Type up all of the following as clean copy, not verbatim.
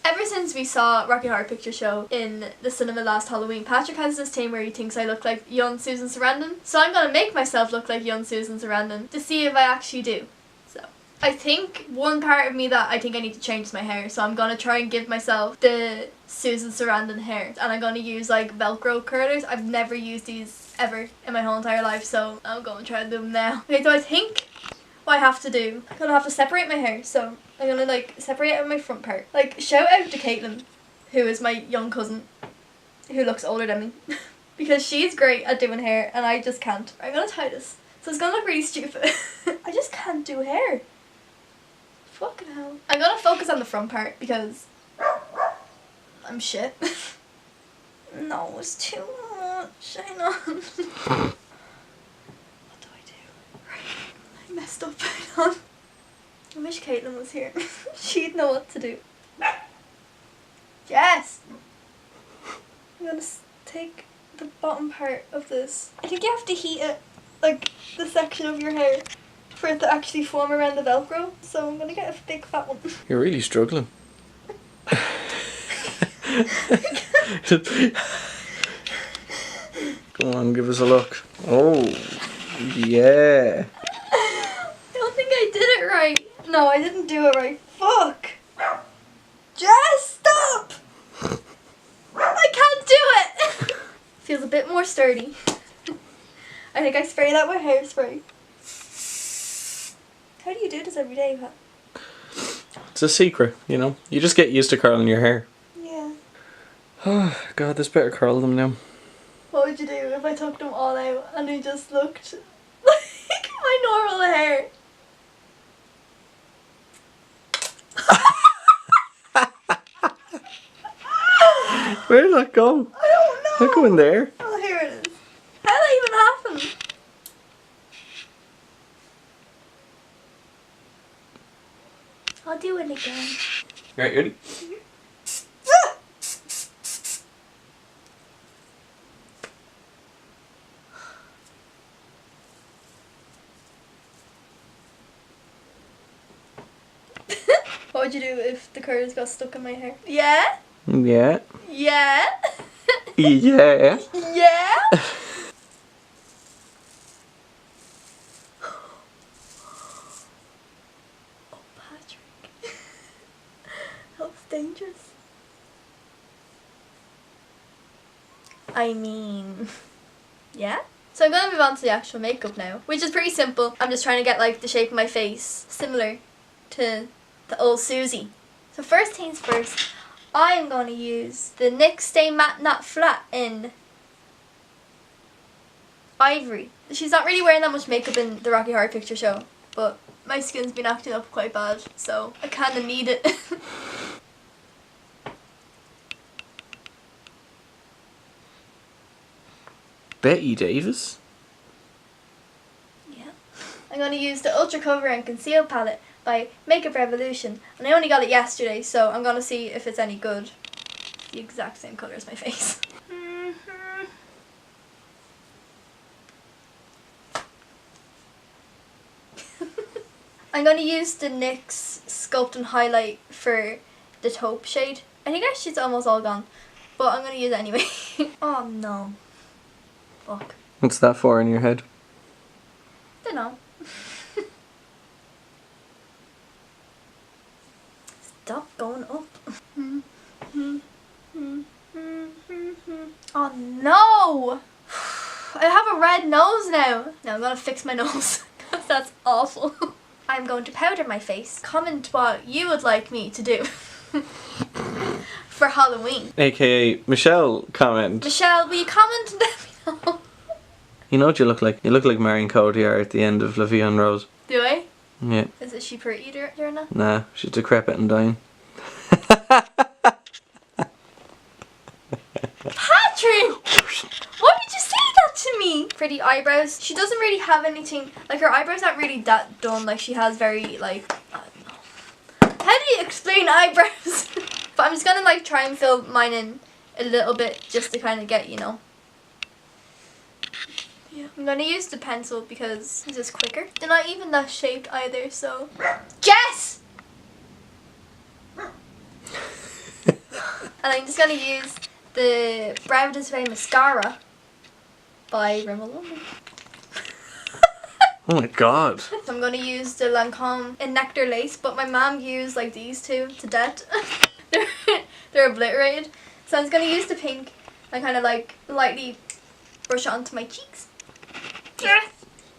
Ever since we saw Rocky Horror Picture Show in the cinema last Halloween, Patrick has this thing where he thinks I look like young Susan Sarandon. So I'm gonna make myself look like young Susan Sarandon to see if I actually do. So I think one part of me that I think I need to change is my hair. So I'm gonna try and give myself the Susan Sarandon hair. And I'm gonna use like Velcro curlers. I've never used these ever in my whole entire life. So I'm gonna try to do them now. Okay, so I think what I have to do, I'm gonna have to separate my hair. So I'm gonna like separate out my front part. Like shout out to Caitlin, who is my young cousin, who looks older than me. Because she's great at doing hair and I just can't. I'm gonna tie this. So it's gonna look really stupid. I just can't do hair. Fucking hell. I'm gonna focus on the front part because I'm shit. No, it's too much. I know. What do I do? Right. I messed up. Hang on. I wish Caitlin was here. She'd know what to do. Yes! I'm gonna take the bottom part of this. I think you have to heat it, like the section of your hair, for it to actually form around the Velcro. So I'm gonna get a big fat one. You're really struggling. Go on, give us a look. Oh, yeah. I don't think I did it right. No, I didn't do it right. Fuck! Just stop! I can't do it! Feels a bit more sturdy. I think I sprayed out my hairspray. How do you do this every day, Pat? It's a secret, you know. You just get used to curling your hair. Yeah. Oh, God, this better curl them now. What would you do if I took them all out and they just looked like my normal hair? Where did that go? I don't know. Look, go in there. Oh, here it is. How did that even happen? I'll do it again. Right, ready? What would you do if the curls got stuck in my hair? Yeah? Yeah. Yeah? Yeah. Yeah? Oh, Patrick. That's dangerous. I mean, yeah? So I'm gonna move on to the actual makeup now, which is pretty simple. I'm just trying to get like the shape of my face similar to the old Susie. So first things first, I'm going to use the NYX Stay Matte Not Flat in Ivory. She's not really wearing that much makeup in the Rocky Horror Picture Show, but my skin's been acting up quite bad, so I kind of need it. Betty Davis? Yeah. I'm going to use the Ultra Cover and Conceal palette by Makeup Revolution, and I only got it yesterday, so I'm going to see if it's any good. The exact same colour as my face. I'm going to use the NYX Sculpt and Highlight for the taupe shade. I think actually it's almost all gone, but I'm going to use it anyway. Oh no. Fuck. What's that for in your head? Dunno. Stop going up. Oh no! I have a red nose now. Now I'm gonna fix my nose because that's awful. I'm going to powder my face. Comment what you would like me to do for Halloween. AKA Michelle comment. Michelle, will you comment and let me know? You know what you look like? You look like Marion Cotillard at the end of La Vie en Rose. Do I? Yeah. Is she pretty during that? Nah, she's decrepit and dying. Patrick! Why did you say that to me? Pretty eyebrows. She doesn't really have anything, like her eyebrows aren't really that done, like she has very like, I don't know. How do you explain eyebrows? But I'm just gonna like try and fill mine in a little bit just to kind of get, you know. Yeah. I'm gonna use the pencil because it's just quicker. They're not even that shaped either, so. Jess! And I'm just going to use the Brow This Way mascara by Rimmel London. Oh my god. So I'm going to use the Lancome in Nectar Lace, but my mom used like these two to death. they're obliterated. So I'm just going to use the pink and kind of like lightly brush it onto my cheeks.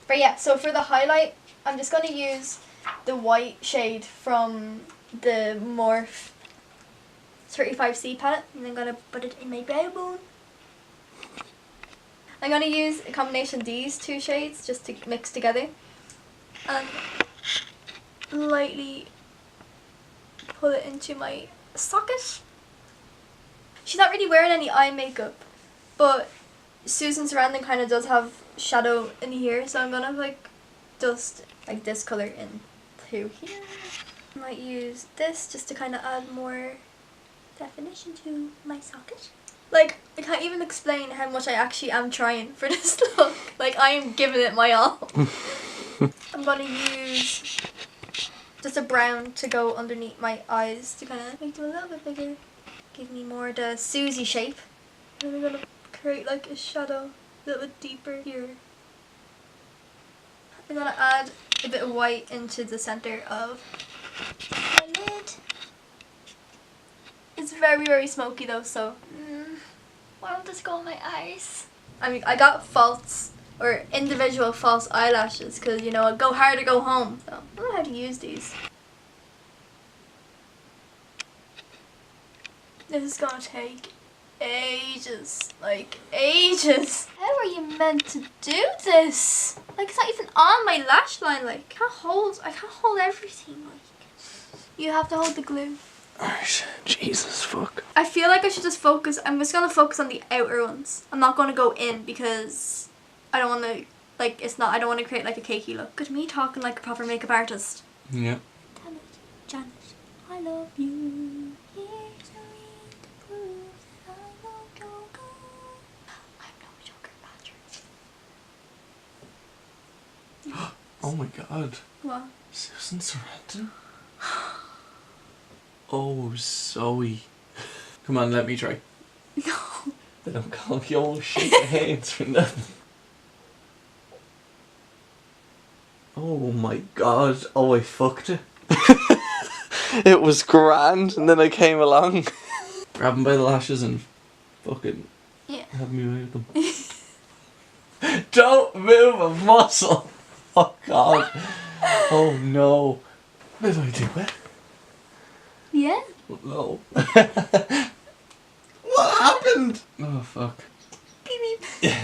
But yeah, so for the highlight, I'm just going to use the white shade from the Morphe 35C palette, and I'm going to put it in my brow bone. I'm going to use a combination of these two shades just to mix together and lightly pull it into my socket. She's not really wearing any eye makeup, but Susan Sarandon kind of does have shadow in here, so I'm going to like dust like this colour into here. I might use this just to kind of add more definition to my socket. Like, I can't even explain how much I actually am trying for this look. Like, I am giving it my all. I'm gonna use just a brown to go underneath my eyes to kind of make them a little bit bigger. Give me more the Susie shape. And then I'm gonna create like a shadow a little bit deeper here. I'm gonna add a bit of white into the center of my lid. It's very, very smoky though, so why don't this go on my eyes? I mean, I got false or individual false eyelashes because, you know, I go hard or go home. So I don't know how to use these. This is gonna take ages. Like, ages. How are you meant to do this? Like, it's not even on my lash line. Like, I can't hold everything. Like, you have to hold the glue. Alright, Jesus fuck. I feel like I should just focus. I'm just gonna focus on the outer ones. I'm not gonna go in because I don't want to. Like, I don't want to create like a cakey look. Look at me talking like a proper makeup artist. Yeah. Damn it, Janet, I love you. Here's a ring to prove that I love yoga. I'm no Joker, Patrick. Oh my god. What? Susan Sarandon? Oh, Zoe. Come on, let me try. No. They don't call me old shit hands for nothing. Oh my god. Oh, I fucked it. It was grand, and then I came along. Grab him by the lashes and fucking have me away with them. Don't move a muscle. Oh god. Oh no. What did I do it? Yeah? No. What happened? Oh fuck. Beep beep.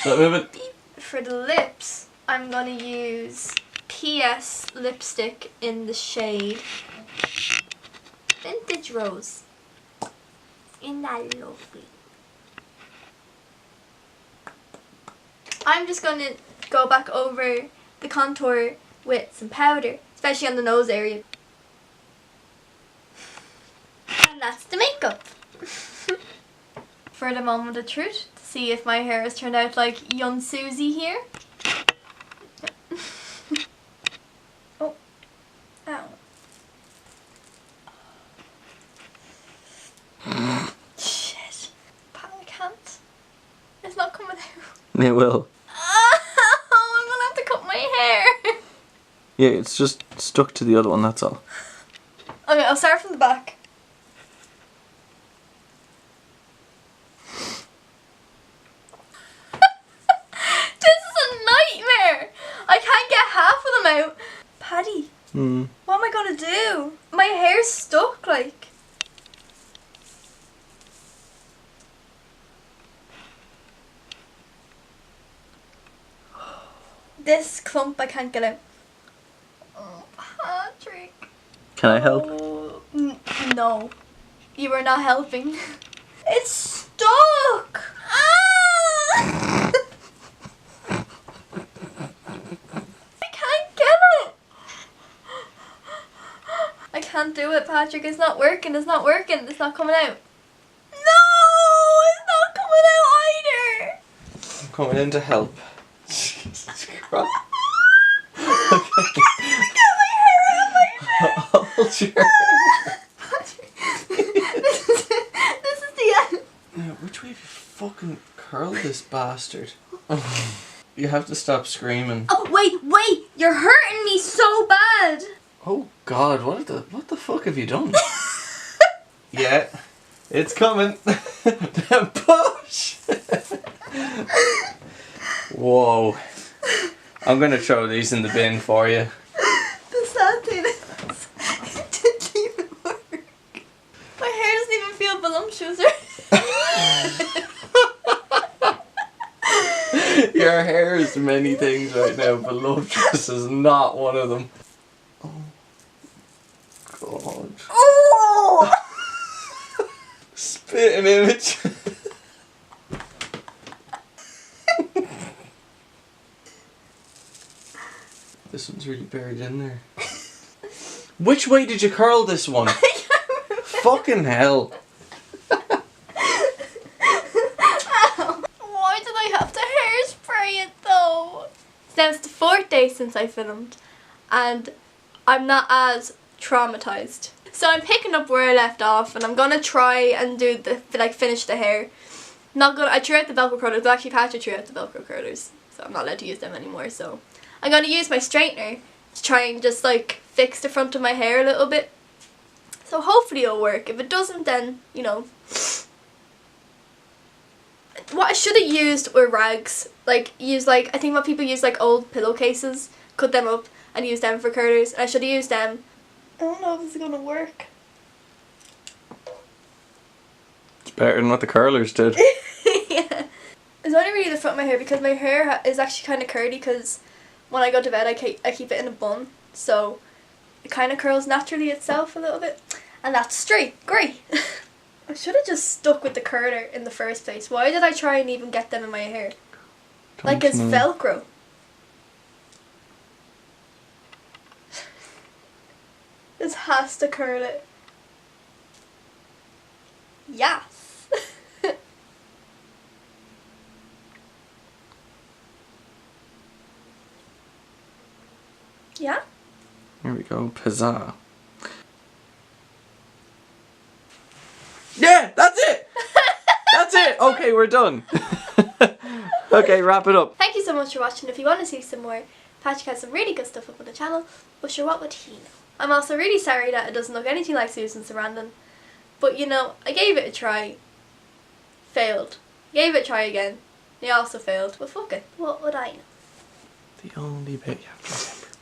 So moving. For the lips, I'm gonna use PS lipstick in the shade Vintage Rose. Isn't that lovely? I'm just gonna go back over the contour with some powder, especially on the nose area. And that's the makeup. For the moment of truth, to see if my hair has turned out like young Susie here. Oh. Ow. Shit. But I can't. It's not coming out. It will. Oh, I'm gonna have to cut my hair. Yeah, it's just stuck to the other one, that's all. Okay, I'll start from the back. I can't get half of them out. Paddy, what am I gonna do? My hair's stuck, like. This clump I can't get out. Oh, Patrick. Can I help? Oh, no. You are not helping. It's stuck! Ah! I can't do it, Patrick. It's not working. It's not working. It's not coming out. No! It's not coming out either! I'm coming in to help. Jesus Christ. I can't get my hair out of my head. Hold your Patrick. fucking curl this bastard. You have to stop screaming. Oh, wait! You're hurting me so bad! Oh God, what the fuck have you done? Yeah, it's coming. Push! Whoa. I'm gonna throw these in the bin for you. The sad thing is, it didn't even work. My hair doesn't even feel voluptuous. Your hair is many things right now, but voluptuous is not one of them. Oh God. Oh! Spit an image. This one's really buried in there. Which way did you curl this one? Fucking hell. Why did I have to hairspray it though? Now it's the 4th day since I filmed and I'm not as traumatized. So I'm picking up where I left off and I'm gonna try and do finish the hair. I threw out the Velcro curlers, but actually Patrick threw out the Velcro curlers, so I'm not allowed to use them anymore. So I'm gonna use my straightener to try and just like fix the front of my hair a little bit. So hopefully it'll work. If it doesn't, then you know. What I should have used were rags. I think what people use like old pillowcases, cut them up and use them for curlers. And I should have used them. I don't know if this is gonna work. It's better than what the curlers did. Yeah. It's only really the front of my hair because my hair is actually kind of curly because when I go to bed I keep it in a bun. So it kind of curls naturally itself a little bit. And that's straight. Great. I should have just stuck with the curler in the first place. Why did I try and even get them in my hair? Like it's Velcro. This has to curl it. Yes. Yeah? Here we go. Pizzazz. Yeah, that's it! That's it! Okay, we're done. Okay, wrap it up. Thank you so much for watching. If you want to see some more, Patrick has some really good stuff up on the channel, but sure, what would he know? I'm also really sorry that it doesn't look anything like Susan Sarandon, but you know, I gave it a try. Failed. Gave it a try again. They also failed, but fuck it. What would I know? The only bit you have to remember.